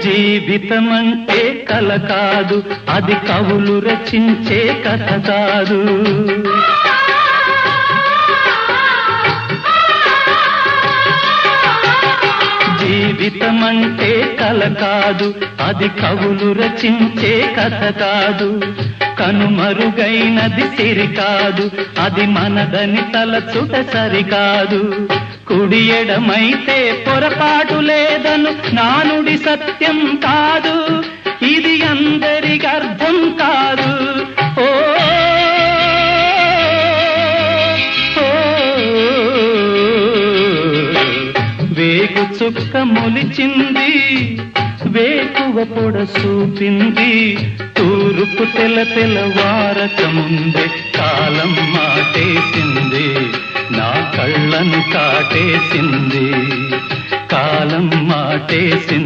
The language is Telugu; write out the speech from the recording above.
జీవితమంటే కల కాదు, అది కవులు రచించే కథ కాదు. జీవితమంటే కల కాదు, అది కవులు రచించే కథ కాదు. కనుమరుగైనది సిరి కాదు, అది మనదని తలచుట సరికాదు. కుడి ఎడమైతే పొరపాటు లేదను నానుడి సత్యం కాదు, ఇది అందరికి అర్థం కాదు. ఓ వేగు చుక్క మొలిచింది, వేకువ పొడ చూపింది. తూరుపు తెల్లవారక ముందే కాలం మాటేసింది, నా కళ్ళను కాటేసింది. కాలం మాటేసింది.